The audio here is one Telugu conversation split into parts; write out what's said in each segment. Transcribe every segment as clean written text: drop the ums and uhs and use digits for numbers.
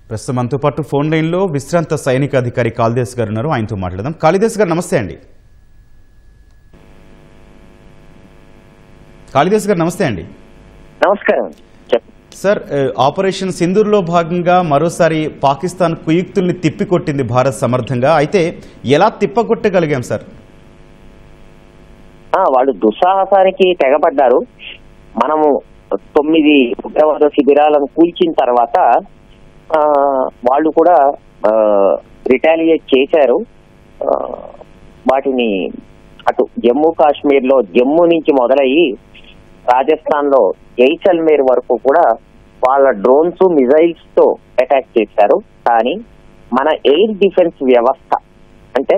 ప్రస్తుతం మనతో పాటు ఫోన్ లైన్లో విశ్రాంత సైనిక అధికారి కాళిదాస్ గారు ఉన్నారు. ఆయనతో మాట్లాడదాం. కాళిదాస్ గారు నమస్తే అండి. కాళిదాస్ గారు నమస్తే అండి. నమస్కారం సార్, ఆపరేషన్ సింధూర్లో భాగంగా మరోసారి పాకిస్తాన్ కుయుక్తుల్ని తిప్పికొట్టింది భారత్ సమర్థంగా. అయితే ఎలా తిప్పకొట్టగలిగాం సార్? వాళ్ళు దుస్సాహసానికి తెగబడ్డారు. మనము 9 ఉగ్రవాద శిబిరాలను కూల్చిన తర్వాత వాళ్ళు కూడా రిటాలియేట్ చేశారు. వాటిని అటు జమ్మూ కాశ్మీర్ లో జమ్మూ నుంచి మొదలయ్యి రాజస్థాన్ లో జైసల్మేర్ వరకు కూడా వాళ్ళ డ్రోన్స్ మిజైల్స్ తో అటాక్ చేశారు. కానీ మన ఎయిర్ డిఫెన్స్ వ్యవస్థ అంటే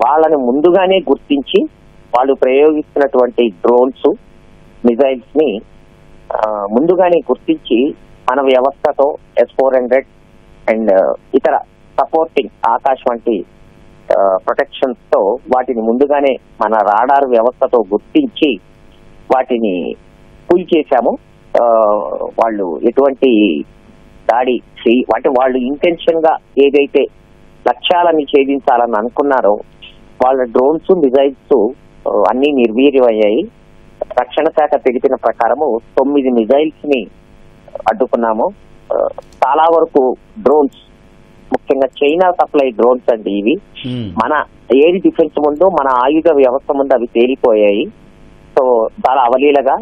వాళ్ళని ముందుగానే గుర్తించి వాళ్ళు ప్రయోగిస్తున్నటువంటి డ్రోన్స్ మిజైల్స్ ని ముందుగానే గుర్తించి మన వ్యవస్థతో S-400 అండ్ ఇతర సపోర్టింగ్ ఆకాశ్ వంటి ప్రొటెక్షన్స్ తో వాటిని ముందుగానే మన రాడార్ వ్యవస్థతో గుర్తించి వాటిని కూల్ చేశాము. వాళ్ళు ఎటువంటి దాడి అంటే వాళ్ళు ఇంటెన్షన్ గా ఏదైతే లక్ష్యాలని ఛేదించాలని అనుకున్నారో వాళ్ళ డ్రోన్స్ మిజైల్స్ అన్ని నిర్వీర్యమయ్యాయి. రక్షణ శాఖ తెలిపిన ప్రకారము 9 మిజైల్స్ ని అడ్డుకున్నాము. చాలా వరకు డ్రోన్స్, ముఖ్యంగా చైనా సప్లై డ్రోన్స్ అండి ఇవి, మన ఎయిర్ డిఫెన్స్ ముందు మన ఆయుధ వ్యవస్థ ముందు అవి తేలిపోయాయి. సో చాలా అవలీలగా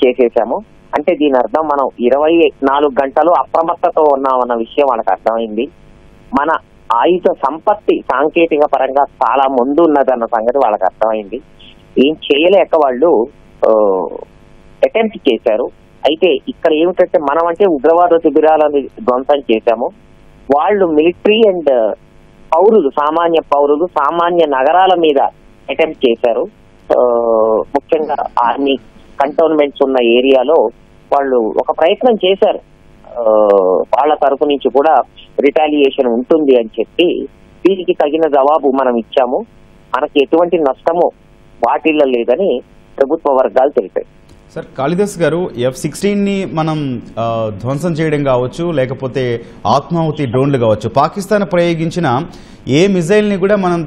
చేసేసాము. అంటే దీని అర్థం మనం 24 గంటలు అప్రమత్తతో ఉన్నామన్న విషయం వాళ్ళకి అర్థమైంది. మన ఆయుధ సంపత్తి సాంకేతిక పరంగా చాలా ముందు ఉన్నదన్న సంగతి వాళ్ళకి అర్థమైంది. ఏం చేయలేక వాళ్ళు అటెంప్ట్ చేశారు. అయితే ఇక్కడ ఏమిటంటే మనం అంటే ఉగ్రవాద శిబిరాలను ధ్వంసం చేశాము. వాళ్ళు మిలిటరీ అండ్ పౌరులు, సామాన్య పౌరులు, సామాన్య నగరాల మీద అటెంప్ట్ చేశారు. ముఖ్యంగా ఆర్మీ కంటోన్మెంట్స్ ఉన్న ఏరియాలో వాళ్ళు ఒక ప్రయత్నం చేశారు. వాళ్ళ తరఫు నుంచి కూడా రిటాలియేషన్ ఉంటుంది అని చెప్పి దీనికి తగిన జవాబు మనం ఇచ్చాము. మనకి ఎటువంటి నష్టము వాటిల్లో లేదని ప్రభుత్వ వర్గాలు తెలిపాయి. సార్, కాళిదాస్ గారు, F-16 ని మనం ధ్వంసం చేయడం కావచ్చు, లేకపోతే ఆత్మాహుతి డ్రోన్లు కావచ్చు, పాకిస్తాన్ ప్రయోగించిన ఏ మిజైల్ని కూడా మనం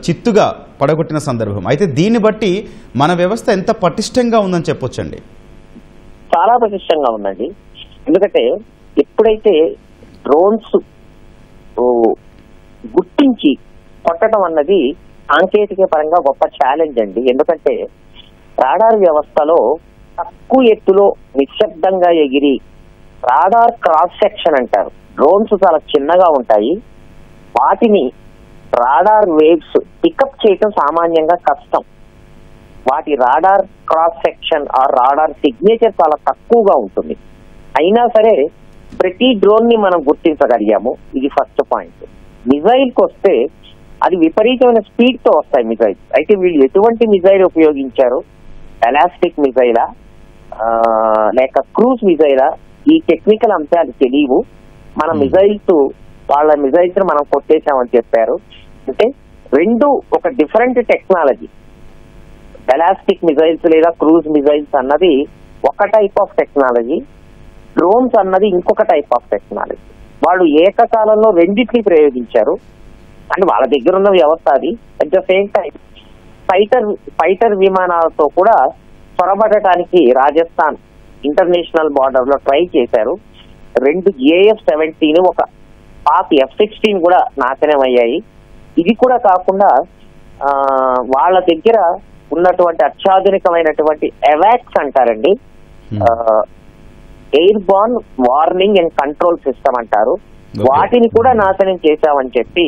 చిత్తుగా పడగొట్టిన సందర్భం. అయితే దీన్ని బట్టి మన వ్యవస్థ ఎంత పటిష్టంగా ఉందని చెప్పొచ్చండి? చాలా పటిష్టంగా ఉందండి. ఎందుకంటే ఎప్పుడైతే డ్రోన్స్ గుర్తించి కొట్టడం అన్నది సాంకేతిక పరంగా గొప్ప ఛాలెంజ్ అండి. ఎందుకంటే రాడార్ వ్యవస్థలో తక్కువ ఎత్తులో నిశ్శబ్దంగా ఎగిరి రాడార్ క్రాస్ సెక్షన్ అంటారు. డ్రోన్స్ చాలా చిన్నగా ఉంటాయి. వాటిని రాడార్ వేవ్స్ పికప్ చేయటం సామాన్యంగా కష్టం. వాటి రాడార్ క్రాస్ సెక్షన్ ఆ రాడార్ సిగ్నేచర్ చాలా తక్కువగా ఉంటుంది. అయినా సరే ప్రతి డ్రోన్ ని మనం గుర్తించగలిగాము. ఇది ఫస్ట్ పాయింట్. మిజైల్ కి వస్తే అది విపరీతమైన స్పీడ్ తో వస్తాయి మిజైల్స్. అయితే వీళ్ళు ఎటువంటి మిజైల్ ఉపయోగించారు, ఎలాస్టిక్ మిజైలా లేక క్రూజ్ మిజైలా, ఈ టెక్నికల్ అంశాలు తెలియవు. మన మిజైల్స్ వాళ్ళ మిజైల్స్ మనం కొట్టేశామని చెప్పారు. అంటే రెండు ఒక డిఫరెంట్ టెక్నాలజీ. ఎలాస్టిక్ మిజైల్స్ లేదా క్రూజ్ మిజైల్స్ అన్నది ఒక టైప్ ఆఫ్ టెక్నాలజీ, డ్రోన్స్ అన్నది ఇంకొక టైప్ ఆఫ్ టెక్నాలజీ. వాళ్ళు ఏకకాలంలో రెండింటిని ప్రయోగించారు. అంటే వాళ్ళ దగ్గర ఉన్న వ్యవస్థ అది. At the same time fighter విమానాలతో కూడా చొరబడటానికి రాజస్థాన్ ఇంటర్నేషనల్ బార్డర్ లో ట్రై చేశారు. 2 AF-17, ఒక పాక్ F-16 కూడా నాశనం అయ్యాయి. ఇది కూడా కాకుండా వాళ్ళ దగ్గర ఉన్నటువంటి అత్యాధునికమైనటువంటి ఎవాక్స్ అంటారండి, air born warning and control system అంటారు. వాటిని కూడా నాశనం చేశామని చెప్పి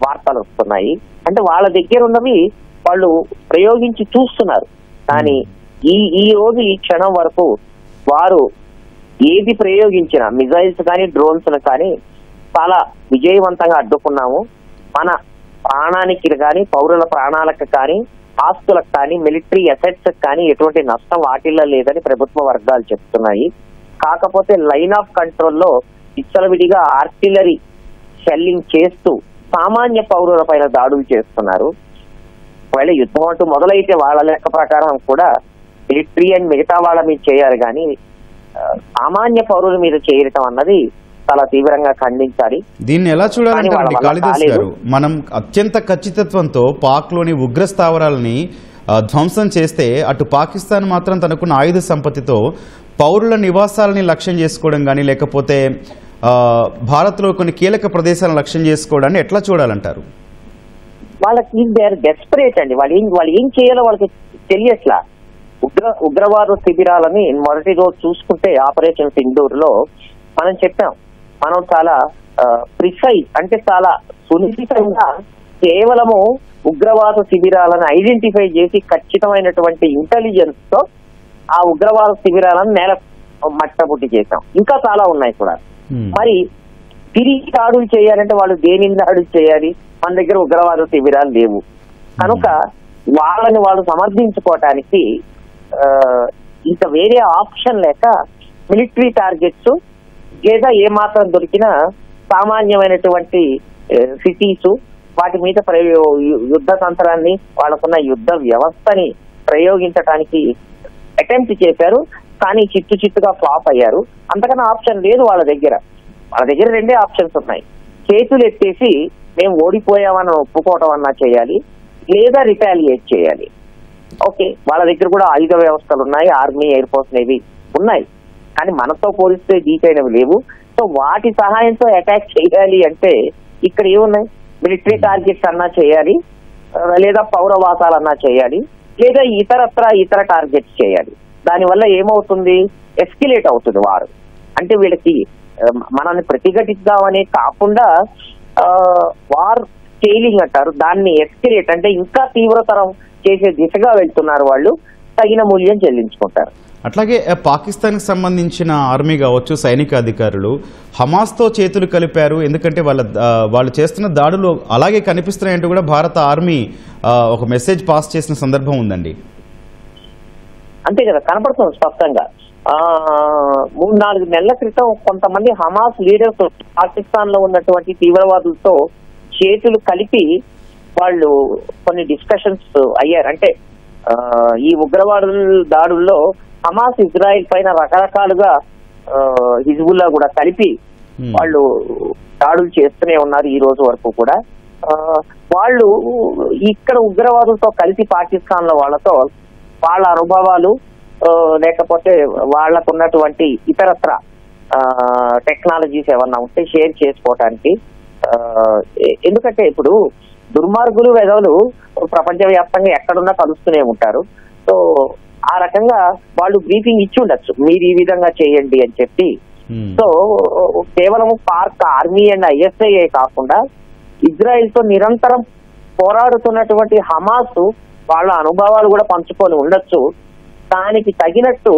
వార్తలు వస్తున్నాయి. అంటే వాళ్ళ దగ్గర ఉన్నవి వాళ్ళు ప్రయోగించి చూస్తున్నారు. కానీ ఈ రోజు ఈ క్షణం వరకు వారు ఏది ప్రయోగించిన మిజైల్స్ కానీ డ్రోన్స్ కానీ చాలా విజయవంతంగా అడ్డుకున్నాము. మన ప్రాణానికి కానీ, పౌరుల ప్రాణాలకు కానీ, ఆస్తులకు కానీ, మిలిటరీ అసెట్స్ కానీ ఎటువంటి నష్టం వాటిల్లో లేదని ప్రభుత్వ వర్గాలు చెప్తున్నాయి. కాకపోతే లైన్ ఆఫ్ కంట్రోల్లో విచ్చలవిడిగా ఆర్టిలరీ షెల్లింగ్ చేస్తూ సామాన్య పౌరుల పైన దాడులు చేస్తున్నారు. ఒకవేళ యుద్ధం అంటూ మొదలైతే వాళ్ళ లెక్క ప్రకారం కూడా మిలిటరీ అండ్ మిగతా వాళ్ళ మీద చేయాలి, కానీ సామాన్య పౌరుల మీద చేయటం అన్నది చాలా తీవ్రంగా ఖండించాలి. దీన్ని ఎలా చూడాలంటే వాళ్ళ వల్ల కాళిదాస్ కాలేదు. గారు, మనం అత్యంత ఖచ్చితత్వంతో పాక్లోని ఉగ్ర స్థావరాలని ధ్వంసం చేస్తే అటు పాకిస్తాన్ మాత్రం తనకున్న ఆయుధ సంపత్తితో పౌరుల నివాసాలని లక్ష్యం చేసుకోవడం కానీ, లేకపోతే భారత్లో కొన్ని కీలక ప్రదేశాలను లక్ష్యం చేసుకోవడాన్ని ఎట్లా చూడాలంటారు? వాళ్ళకి దే ఆర్ డెస్పరేట్ అండి. వాళ్ళు ఏం చేయాలో వాళ్ళకి తెలియట్లా. ఉగ్రవాద శిబిరాలని మొదటి రోజు చూసుకుంటే ఆపరేషన్ సింధూర్ లో మనం చెప్పాం, మనం చాలా ప్రిసైజ్ అంటే చాలా సునిశ్చితంగా కేవలము ఉగ్రవాద శిబిరాలను ఐడెంటిఫై చేసి ఖచ్చితమైనటువంటి ఇంటెలిజెన్స్ తో ఆ ఉగ్రవాద శిబిరాలను మట్టబుట్టి చేశాం. ఇంకా చాలా ఉన్నాయి కూడా. మరి తిరిగి దాడులు చేయాలంటే వాళ్ళు దేనిని దాడులు చేయాలి? మన దగ్గర ఉగ్రవాద శిబిరాలు లేవు కనుక వాళ్ళని వాళ్ళు సమర్థించుకోవటానికి ఇంకా వేరే ఆప్షన్ లేక మిలిటరీ టార్గెట్స్ లేదా ఏమాత్రం దొరికినా సామాన్యమైనటువంటి సిటీస్ వాటి మీద యుద్ధ తంత్రాన్ని, వాళ్ళకున్న యుద్ధ వ్యవస్థని ప్రయోగించడానికి అటెంప్ట్ చేశారు. కానీ చిత్తుగా ఫ్లాప్ అయ్యారు. అంతకన్నా ఆప్షన్ లేదు వాళ్ళ దగ్గర. రెండే ఆప్షన్స్ ఉన్నాయి. చేతులు ఎత్తేసి మేము ఓడిపోయామని ఒప్పుకోవటం అన్నా చేయాలి, లేదా రిటాలియేట్ చేయాలి. ఓకే, వాళ్ళ దగ్గర కూడా ఆయుధ వ్యవస్థలు ఉన్నాయి, ఆర్మీ, ఎయిర్ ఫోర్స్, నేవీ ఉన్నాయి. కానీ మనతో పోలిస్తే దీటైనవి లేవు. సో వాటి సహాయంతో అటాక్ చేయాలి అంటే ఇక్కడ ఏమున్నాయి? మిలిటరీ టార్గెట్స్ అన్నా చేయాలి, లేదా పౌరవాసాలన్నా చేయాలి, లేదా ఇతర టార్గెట్స్ చేయాలి. దానివల్ల ఏమవుతుంది? ఎస్కిలేట్ అవుతుంది వారు. అంటే వీళ్ళకి మనల్ని ప్రతిఘటిద్దామనే కాకుండా వార్ స్కేలింగ్ అంటారు దాన్ని, ఎస్కిలేట్ అంటే ఇంకా తీవ్రతరం చేసే దిశగా వెళ్తున్నారు. వాళ్ళు తగిన మూల్యం చెల్లించుకుంటారు. అట్లాగే పాకిస్తాన్కి సంబంధించిన ఆర్మీ కావచ్చు, సైనిక అధికారులు హమాస్తో చేతులు కలిపారు. ఎందుకంటే వాళ్ళు చేస్తున్న దాడులు అలాగే కనిపిస్తున్నాయంటూ కూడా భారత ఆర్మీ ఒక మెసేజ్ పాస్ చేసిన సందర్భం ఉందండి. అంతే కదా, కనపడుతుంది స్పష్టంగా. 3-4 నెలల క్రితం కొంతమంది హమాస్ లీడర్స్ పాకిస్తాన్ లో ఉన్నటువంటి తీవ్రవాదులతో చేతులు కలిపి వాళ్ళు కొన్ని డిస్కషన్స్ అయ్యారు. అంటే ఈ ఉగ్రవాదుల దాడుల్లో హమాస్ ఇజ్రాయెల్ పైన రకరకాలుగా హిజ్బుల్లా కూడా కలిపి వాళ్ళు దాడులు చేస్తూనే ఉన్నారు ఈ రోజు వరకు కూడా. వాళ్ళు ఇక్కడ ఉగ్రవాదులతో కలిసి పాకిస్తాన్ లో వాళ్ళతో వాళ్ళ అనుభవాలు లేకపోతే వాళ్లకున్నటువంటి ఇతరత్ర టెక్నాలజీస్ ఏమన్నా ఉంటే షేర్ చేసుకోవటానికి. ఎందుకంటే ఇప్పుడు దుర్మార్గులు వెధవలు ప్రపంచవ్యాప్తంగా ఎక్కడున్నా కలుస్తూనే ఉంటారు. సో ఆ రకంగా వాళ్ళు బ్రీఫింగ్ ఇచ్చి ఉండొచ్చు, మీరు ఈ విధంగా చేయండి అని చెప్పి. సో కేవలం పార్క్ ఆర్మీ అండ్ ఐఎస్ఐఏ కాకుండా ఇజ్రాయెల్ తో నిరంతరం పోరాడుతున్నటువంటి హమాస్ వాళ్ళ అనుభవాలు కూడా పంచుకొని ఉండొచ్చు. దానికి తగినట్టు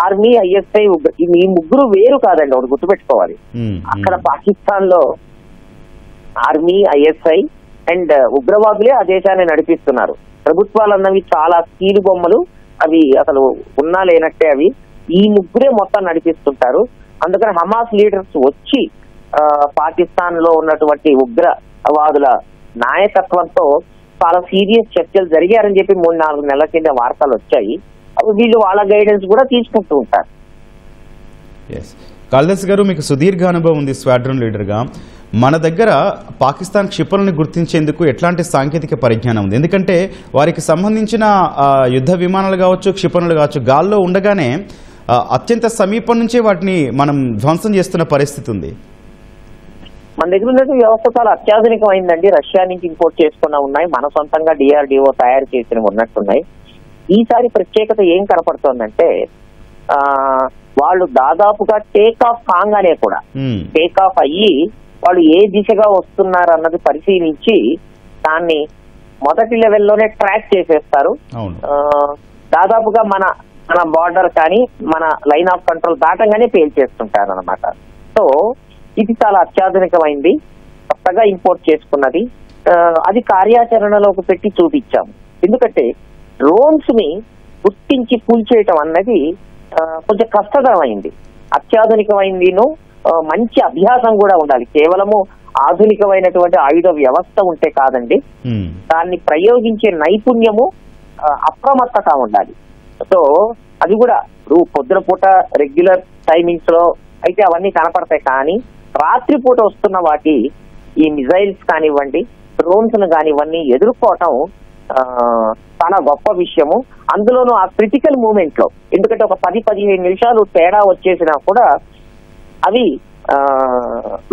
ఆర్మీ, ఐఎస్ఐ ఈ ముగ్గురు వేరు కాదండి, ఒకటి గుర్తుపెట్టుకోవాలి. అక్కడ పాకిస్తాన్ లో ఆర్మీ, ఐఎస్ఐ అండ్ ఉగ్రవాదులే ఆ దేశాన్ని నడిపిస్తున్నారు. ప్రభుత్వాలు అన్నవి చాలా కీలు బొమ్మలు, అవి అసలు ఉన్నా లేనట్టే. అవి ఈ ముగ్గురే మొత్తం నడిపిస్తుంటారు. అందుకని హమాస్ లీడర్స్ వచ్చి పాకిస్తాన్ లో ఉన్నటువంటి ఉగ్రవాదుల నాయకత్వంతో చాలా సీరియస్ చర్చలు జరిగారని చెప్పి 3-4 నెలల కింద వార్తలు వచ్చాయి. వీళ్ళు వాళ్ళ గైడెన్స్ కూడా తీసుకుంటూ ఉంటారు. కాళిదాస్ గారు, మీకు సుదీర్ఘ అనుభవం ఉంది స్క్వాడ్రన్ లీడర్గా. మన దగ్గర పాకిస్తాన్ క్షిపణులను గుర్తించేందుకు ఎట్లాంటి సాంకేతిక పరిజ్ఞానం ఉంది? ఎందుకంటే వారికి సంబంధించిన యుద్ధ విమానాలు కావచ్చు, క్షిపణులు కావచ్చు, గాల్లో ఉండగానే అత్యంత సమీపం నుంచే వాటిని మనం ధ్వంసం చేస్తున్న పరిస్థితి ఉంది. మన దగ్గర ఉన్నటువంటి వ్యవస్థ చాలా అత్యాధునికమైందండి. రష్యా నుంచి ఇంపోర్ట్ చేసుకున్న ఉన్నాయి, మన సొంతంగా DRDO తయారు చేసినవి ఉన్నట్టున్నాయి. ఈసారి ప్రత్యేకత ఏం కనపడుతోందంటే వాళ్ళు దాదాపుగా టేక్ ఆఫ్ కాగానే కూడా టేక్ ఆఫ్ అయ్యి వాళ్ళు ఏ దిశగా వస్తున్నారు అన్నది పరిశీలించి దాన్ని మొదటి లెవెల్లోనే ట్రాక్ చేసేస్తారు. దాదాపుగా మన బార్డర్ కానీ మన లైన్ ఆఫ్ కంట్రోల్ దాటంగానే పేల్చేస్తుంటారు అనమాట. సో ఇది చాలా అత్యాధునికమైంది, కొత్తగా ఇంపోర్ట్ చేసుకున్నది. అది కార్యాచరణలోకి పెట్టి చూపించాము. ఎందుకంటే డ్రోన్స్ ని గుర్తించి కూల్చేయటం అన్నది కొంచెం కష్టతరమైంది, అత్యాధునికమైందిను మంచి అభ్యాసం కూడా ఉండాలి. కేవలము ఆధునికమైనటువంటి ఆయుధ వ్యవస్థ ఉంటే కాదండి, దాన్ని ప్రయోగించే నైపుణ్యము, అప్రమత్తత ఉండాలి. సో అది కూడా పొద్దున పూట రెగ్యులర్ టైమింగ్స్ లో అయితే అవన్నీ కనపడతాయి. కానీ రాత్రిపూట వస్తున్న వాటి ఈ మిజైల్స్ కానివ్వండి, డ్రోన్స్ కానివ్వండి ఎదుర్కోవటం చాలా గొప్ప విషయము. అందులోనూ ఆ క్రిటికల్ మూమెంట్ లో, ఎందుకంటే ఒక 10-15 నిమిషాలు తేడా వచ్చేసినా కూడా అవి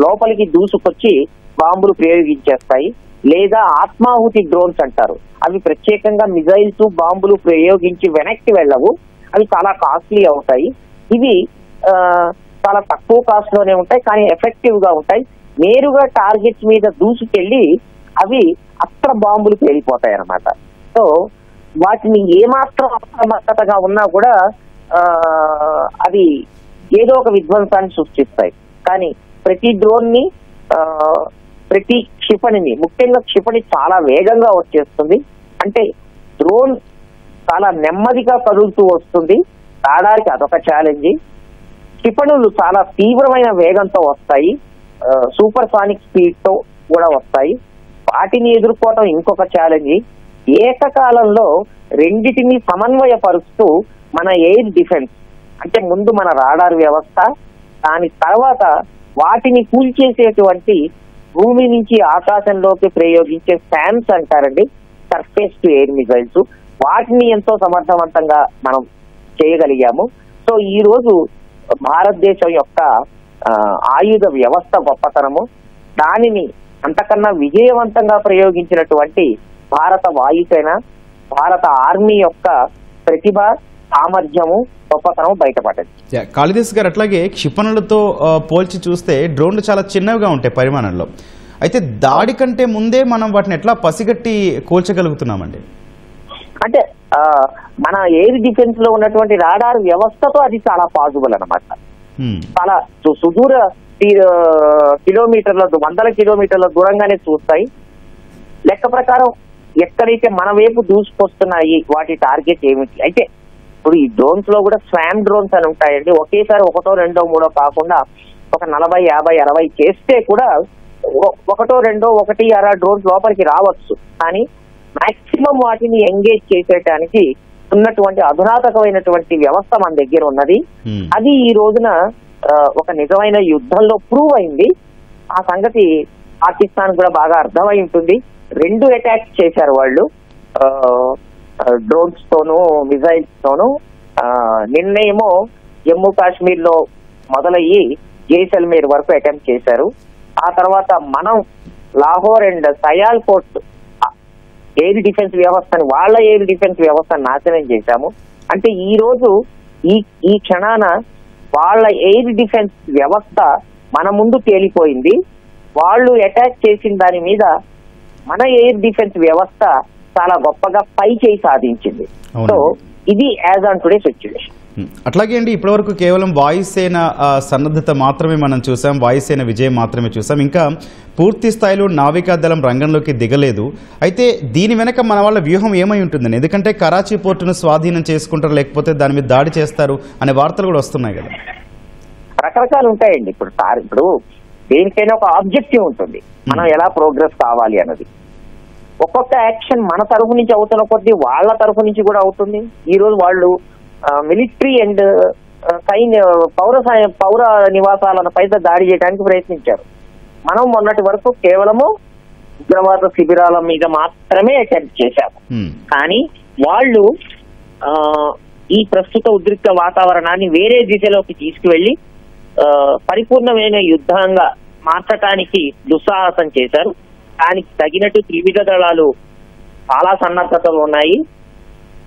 లోపలికి దూసుకొచ్చి బాంబులు ప్రయోగించేస్తాయి. లేదా ఆత్మాహుతి డ్రోన్స్ అంటారు, అవి ప్రత్యేకంగా మిజైల్స్ బాంబులు ప్రయోగించి వెనక్కి వెళ్ళవు, అవి చాలా కాస్ట్లీ అవుతాయి. ఇవి చాలా తక్కువ కాస్ట్ లోనే ఉంటాయి, కానీ ఎఫెక్టివ్ గా ఉంటాయి. నేరుగా టార్గెట్స్ మీద దూసుకెళ్లి అవి అస్త్ర బాంబులు పేలిపోతాయి అన్నమాట. సో వాటిని ఏమాత్రం అప్రమత్తతగా ఉన్నా కూడా అవి ఏదో ఒక విధ్వంసాన్ని సృష్టిస్తాయి. కానీ ప్రతి డ్రోన్ ని ప్రతి క్షిపణిని, ముఖ్యంగా క్షిపణి చాలా వేగంగా వచ్చేస్తుంది. అంటే డ్రోన్ చాలా నెమ్మదిగా కదులుతూ వస్తుంది, రాడార్కి అదొక ఛాలెంజ్. క్షిపణులు చాలా తీవ్రమైన వేగంతో వస్తాయి, సూపర్ సానిక్ స్పీడ్ తో కూడా వస్తాయి. వాటిని ఎదుర్కోవటం ఇంకొక ఛాలెంజ్. ఏకకాలంలో రెండిటిని సమన్వయపరుస్తూ మన ఎయిర్ డిఫెన్స్, అంటే ముందు మన రాడార్ వ్యవస్థ, దాని తర్వాత వాటిని కూల్చేసేటువంటి భూమి నుంచి ఆకాశంలోకి ప్రయోగించే శామ్స్ అంటారండి, సర్ఫేస్ టు ఎయిర్ మిజైల్స్, వాటిని ఎంతో సమర్థవంతంగా మనం చేయగలిగాము. సో ఈ రోజు భారతదేశం యొక్క ఆయుధ వ్యవస్థ గొప్పతనము, దానిని అంతకన్నా విజయవంతంగా ప్రయోగించినటువంటి భారత వాయుసేన, భారత ఆర్మీ యొక్క ప్రతిభ, సామర్థ్యము, గొప్పతనం బయటపడ్డది. కాళిదాస్ గారు, అట్లాగే క్షిపణులతో పోల్చి చూస్తే డ్రోన్లు చాలా చిన్నవిగా ఉంటాయి పరిమాణంలో. అయితే దాడి కంటే ముందే మనం వాటిని ఎట్లా పసిగట్టి కూల్చగలుగుతున్నామండి? అంటే మన ఎయిర్ డిఫెన్స్ లో ఉన్నటువంటి రాడార్ వ్యవస్థతో అది చాలా పాసిబుల్ అన్నమాట. చాలా సుదూర కిలోమీటర్ల, 100 కిలోమీటర్ల దూరంగానే చూస్తాయి. లెక్క ప్రకారం ఎక్కడైతే మన వైపు దూసుకొస్తున్నాయి వాటి టార్గెట్ ఏమిటి. అయితే ఇప్పుడు ఈ డ్రోన్స్ లో కూడా స్వామ్ డ్రోన్స్ అని ఉంటాయండి. ఒకేసారి 1, 2, 3 కాకుండా ఒక 40, 50, 60 చేస్తే కూడా 1, 2, 1, 6 డ్రోన్స్ లోపలికి రావచ్చు. కానీ మాక్సిమం వాటిని ఎంగేజ్ చేసేటానికి ఉన్నటువంటి అధునాతకమైనటువంటి వ్యవస్థ మన దగ్గర ఉన్నది. అది ఈ రోజున ఒక నిజమైన యుద్ధంలో ప్రూవ్ అయింది. ఆ సంగతి పాకిస్తాన్ కూడా బాగా అర్థమై ఉంటుంది. 2 అటాక్స్ చేశారు వాళ్ళు, డ్రోన్స్ తోను, మిజైల్స్ తోను. నిన్నేమో జమ్మూ కాశ్మీర్ లో మొదలయ్యి జైసల్మేర్ వరకు అటెంప్ట్ చేశారు. ఆ తర్వాత మనం లాహోర్ అండ్ సయాల్కోట్ ఎయిర్ డిఫెన్స్ వ్యవస్థని, వాళ్ళ ఎయిర్ డిఫెన్స్ వ్యవస్థను నాశనం చేశాము. అంటే ఈ రోజు ఈ క్షణాన వాళ్ళ ఎయిర్ డిఫెన్స్ వ్యవస్థ మన ముందు తేలిపోయింది. వాళ్ళు అటాక్ చేసిన దాని మీద మన ఎయిర్ డిఫెన్స్ వ్యవస్థ చాలా గొప్పగా పై చేయి సాధించింది. సో ఇది యాజ్ ఆన్ టుడే సిచ్యువేషన్. అట్లాగే అండి, ఇప్పటివరకు కేవలం వాయుసేన సన్నద్ధత మాత్రమే మనం చూసాం, వాయుసేన విజయం మాత్రమే చూసాం. ఇంకా పూర్తి స్థాయిలో నావికాదళం రంగంలోకి దిగలేదు. అయితే దీని వెనక మన వాళ్ళ వ్యూహం ఏమై ఉంటుందని, ఎందుకంటే కరాచీ పోర్టును స్వాధీనం చేసుకుంటారు, లేకపోతే దాని మీద దాడి చేస్తారు అనే వార్తలు కూడా వస్తున్నాయి కదా. రకరకాలు ఉంటాయండి. ఇప్పుడు దేనికైనా ఒక ఆబ్జెక్టివ్ ఉంటుంది, మనం ఎలా ప్రోగ్రెస్ కావాలి అన్నది. ఒక్కొక్క యాక్షన్ మన తరఫు నుంచి అవుతున్న కొద్దీ వాళ్ళ తరఫు నుంచి కూడా అవుతుంది. ఈ రోజు వాళ్ళు మిలిటరీ అండ్ పౌర నివాసాలను పైన దాడి చేయడానికి ప్రయత్నించారు. మనం మొన్నటి వరకు కేవలము ఉగ్రవాద శిబిరాల మీద మాత్రమే అటెంప్ట్ చేశాము. కానీ వాళ్ళు ఈ ప్రస్తుత ఉద్రిక్త వాతావరణాన్ని వేరే దిశలోకి తీసుకువెళ్లి పరిపూర్ణమైన యుద్ధంగా మార్చడానికి దుస్సాహసం చేశారు. దానికి తగినట్టు త్రివిధ దళాలు చాలా సన్నద్ధతలు ఉన్నాయి.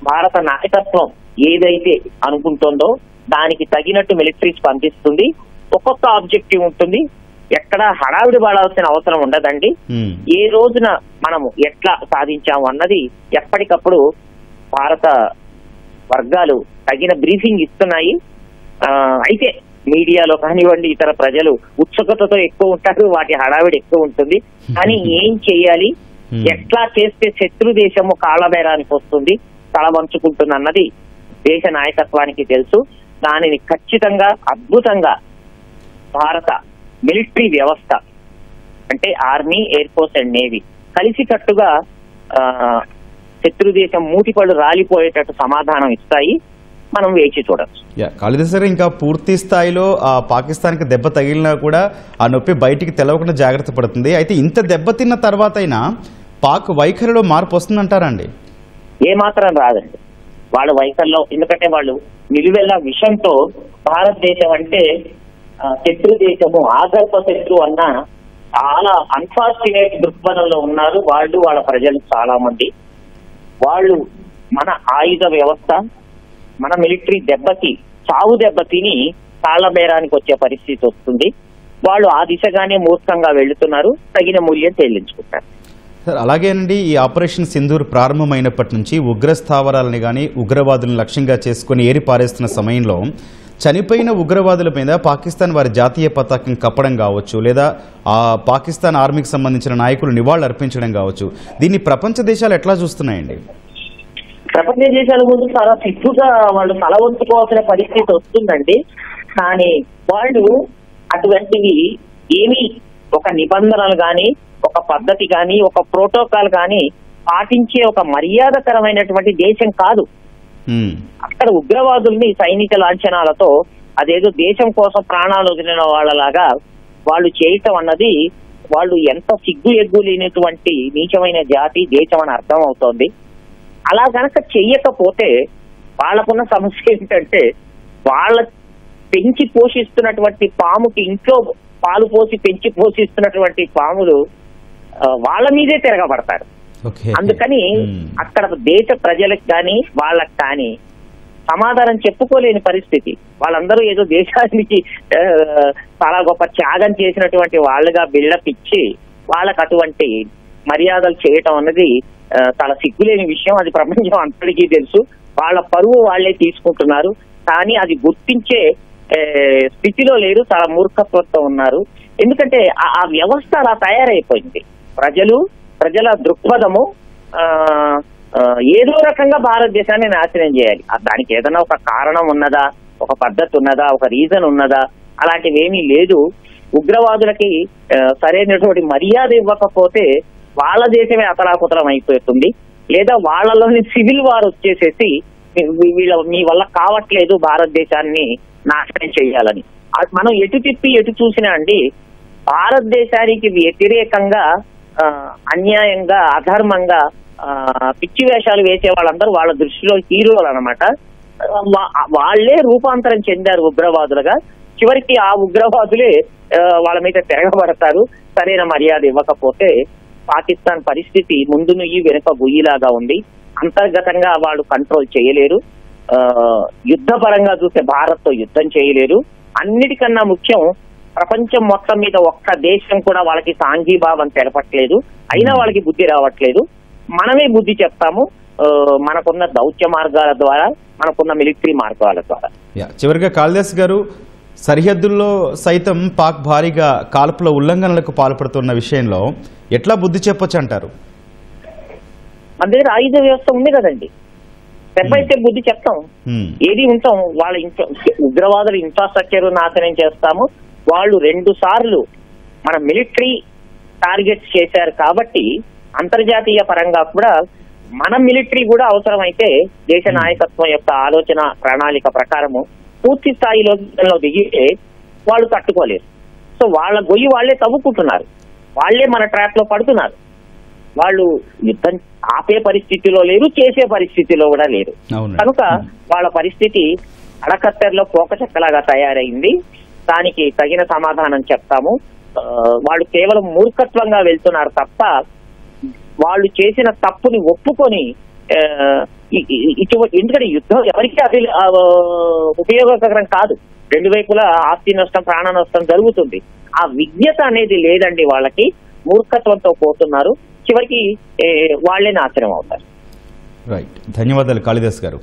భారత నాయకత్వం ఏదైతే అనుకుంటుందో దానికి తగినట్టు మిలిటరీ స్పందిస్తుంది. ఒక్కొక్క ఆబ్జెక్టివ్ ఉంటుంది, ఎక్కడ హడావిడి పడాల్సిన అవసరం ఉండదండి. ఏ రోజున మనము ఎట్లా సాధించాము అన్నది ఎప్పటికప్పుడు భారత వర్గాలు తగిన బ్రీఫింగ్ ఇస్తున్నాయి. అయితే మీడియాలో కానివ్వండి, ఇతర ప్రజలు ఉత్సుకతతో ఎక్కువ ఉంటారు, వాటి హడావిడి ఎక్కువ ఉంటుంది. కానీ ఏం చేయాలి, ఎట్లా చేస్తే శత్రు దేశము కాళ్ళబేరానికి వస్తుంది, తలవంచుకుంటుంది అన్నది దేశ నాయకత్వానికి తెలుసు. దానిని ఖచ్చితంగా అద్భుతంగా భారత మిలిటరీ వ్యవస్థ, అంటే army, air force and navy కలిసికట్టుగా శత్రు దేశం మూతిపళ్ళు రాలిపోయేటట్టు సమాధానం ఇస్తాయి. మనం వేచి చూడొచ్చు. కాళిదాస్ గారు, ఇంకా పూర్తి స్థాయిలో పాకిస్తాన్కి దెబ్బ తగిలినా కూడా ఆ నొప్పి బయటికి తెలవకుండా జాగ్రత్త పడుతుంది. అయితే ఇంత దెబ్బతిన్న తర్వాత అయినా పాక్ వైఖరిలో మార్పు వస్తుందంటారండి? ఏమాత్రం రాదండి వాళ్ళ వైఖరిలో. ఎందుకంటే వాళ్ళు నిలువెల్ల విషయంతో భారతదేశం అంటే శత్రు దేశము, ఆదర్శ శత్రు అన్న చాలా అన్ఫార్చునేట్ దృక్పథంలో ఉన్నారు వాళ్ళు, వాళ్ళ ప్రజలు చాలా మంది. వాళ్ళు మన ఆయుధ వ్యవస్థ, మన మిలిటరీ దెబ్బకి, చావు దెబ్బ తిని తాళ్ల బేరానికి వచ్చే పరిస్థితి వస్తుంది. వాళ్ళు ఆ దిశగానే మూర్ఖంగా వెళ్తున్నారు, తగిన మూల్యం చెల్లించుకుంటారు. సార్, అలాగేనండి, ఈ ఆపరేషన్ సింధూర్ ప్రారంభమైనప్పటి నుంచి ఉగ్ర స్థావరాలని కానీ ఉగ్రవాదులను లక్ష్యంగా చేసుకుని ఏరి పారేస్తున్న సమయంలో చనిపోయిన ఉగ్రవాదుల మీద పాకిస్తాన్ వారి జాతీయ పతాకం కప్పడం కావచ్చు, లేదా ఆ పాకిస్తాన్ ఆర్మీకి సంబంధించిన నాయకులు నివాళులు అర్పించడం కావచ్చు, దీన్ని ప్రపంచ దేశాలు ఎట్లా చూస్తున్నాయండి? ప్రపంచ దేశాల ముందు చాలా సిగ్గుగా వాళ్ళు తలవంచుకోవాల్సిన పరిస్థితి వస్తుందండి. కానీ వాళ్ళు అటువంటివి ఏమి ఒక నిబంధనలు కానీ, ఒక పద్ధతి కానీ, ఒక ప్రోటోకాల్ కానీ పాటించే ఒక మర్యాదకరమైనటువంటి దేశం కాదు. అక్కడ ఉగ్రవాదుల్ని సైనిక లాంఛనాలతో అదేదో దేశం కోసం ప్రాణాలు వదిలిన వాళ్ళలాగా వాళ్ళు చేయటం అన్నది వాళ్ళు ఎంత సిగ్గు ఎగ్గు లేనటువంటి నీచమైన జాతి దేశం అని అర్థం అవుతోంది. అలా గనక చెయ్యకపోతే వాళ్ళకున్న సమస్య ఏంటంటే వాళ్ళ పెంచి పోషిస్తున్నటువంటి పాముకి, ఇంట్లో పాలు పోసి పెంచి పోషిస్తున్నటువంటి పాములు వాళ్ళ మీదే తిరగబడతారు. అందుకని అక్కడ దేశ ప్రజలకు కానీ వాళ్ళకి కానీ సమాధానం చెప్పుకోలేని పరిస్థితి. వాళ్ళందరూ ఏదో దేశానికి చాలా గొప్ప త్యాగం చేసినటువంటి వాళ్ళుగా బిల్డప్ ఇచ్చి వాళ్ళకి అటువంటి మర్యాదలు చేయటం అన్నది చాలా సిగ్గులేని విషయం. అది ప్రపంచం అంతటికీ తెలుసు. వాళ్ళ పరువు వాళ్లే తీసుకుంటున్నారు, కానీ అది గుర్తించే స్థితిలో లేరు, చాలా మూర్ఖత్వంతో ఉన్నారు. ఎందుకంటే ఆ వ్యవస్థ అలా తయారైపోయింది. ప్రజల దృక్పథము ఏదో రకంగా భారతదేశాన్ని నాశనం చేయాలి. దానికి ఏదైనా ఒక కారణం ఉన్నదా, ఒక పద్ధతి ఉన్నదా, ఒక రీజన్ ఉన్నదా? అలాంటివి ఏమీ లేదు. ఉగ్రవాదులకి సరైనటువంటి మర్యాద ఇవ్వకపోతే వాళ్ళ దేశమే అతలాకుతలం అయిపోతుంది, లేదా వాళ్ళలోని సివిల్ వార్ వచ్చేసేసి మీ వల్ల కావట్లేదు భారతదేశాన్ని నాశనం చేయాలని. మనం ఎటు తిప్పి ఎటు చూసినా అండి భారతదేశానికి వ్యతిరేకంగా అన్యాయంగా అధర్మంగా పిచ్చి వేషాలు వేసే వాళ్ళందరూ వాళ్ళ దృష్టిలో హీరోలు అన్నమాట. వాళ్లే రూపాంతరం చెందారు ఉగ్రవాదులుగా. చివరికి ఆ ఉగ్రవాదులే వాళ్ళ మీద తిరగబడతారు సరైన మర్యాద ఇవ్వకపోతే. పాకిస్తాన్ పరిస్థితి ముందు నుయ్యి వెనుక గుయ్యిలాగా ఉంది. అంతర్గతంగా వాళ్ళు కంట్రోల్ చేయలేరు, యుద్ధ పరంగా చూస్తే భారత్ తో యుద్ధం చేయలేరు. అన్నిటికన్నా ముఖ్యం ప్రపంచం మొత్తం మీద ఒక్క దేశం కూడా వాళ్ళకి సాంఘీభావం తెలపట్లేదు. అయినా వాళ్ళకి బుద్ధి రావట్లేదు. మనమే బుద్ధి చెప్తాము మనకున్న దౌత్య మార్గాల ద్వారా, మనకున్న మిలిటరీ మార్గాల ద్వారా. చివరిగా కాళిదాస్ గారు, సరిహద్దుల్లో సైతం పాక్ భారీగా కాల్పుల ఉల్లంఘనలకు పాల్పడుతున్న విషయంలో ఎట్లా బుద్ధి చెప్పొచ్చు అంటారు? మన దగ్గర ఆయుధ వ్యవస్థ ఉంది కదండి, అయితే బుద్ధి చెప్తాం. ఏది ఉంటాం వాళ్ళ ఉగ్రవాదుల ఇన్ఫ్రాస్ట్రక్చర్ నాశనం చేస్తాము. వాళ్ళు 2 సార్లు మన మిలిటరీ టార్గెట్స్ చేశారు కాబట్టి అంతర్జాతీయ పరంగా కూడా మన మిలిటరీ కూడా అవసరమైతే దేశ నాయకత్వం యొక్క ఆలోచన ప్రణాళిక ప్రకారము పూర్తి స్థాయిలో దిగితే వాళ్ళు తట్టుకోలేరు. సో వాళ్ళ గొయ్యి వాళ్లే తవ్వుకుంటున్నారు, వాళ్లే మన ట్రాక్ లో పడుతున్నారు. వాళ్ళు యుద్ధం ఆపే పరిస్థితిలో లేరు, చేసే పరిస్థితిలో కూడా లేరు. కనుక వాళ్ళ పరిస్థితి అడకత్తెరలో పోకచెక్కలాగా తయారైంది. దానికి తగిన సమాధానం చెప్తాము. వాళ్ళు కేవలం మూర్ఖత్వంగా వెళ్తున్నారు తప్ప వాళ్ళు చేసిన తప్పుని ఒప్పుకొని, ఎందుకంటే యుద్ధం ఎవరికి ఉపయోగకరం కాదు. 2 వైపులా ఆస్తి నష్టం, ప్రాణ నష్టం జరుగుతుంది. ఆ విజ్ఞత అనేది లేదండి వాళ్ళకి. మూర్ఖత్వంతో పోతున్నారు, చివరికి వాళ్లే నాశనం అవుతారు. రైట్, ధన్యవాదాలు కాళిదాస్ గారు.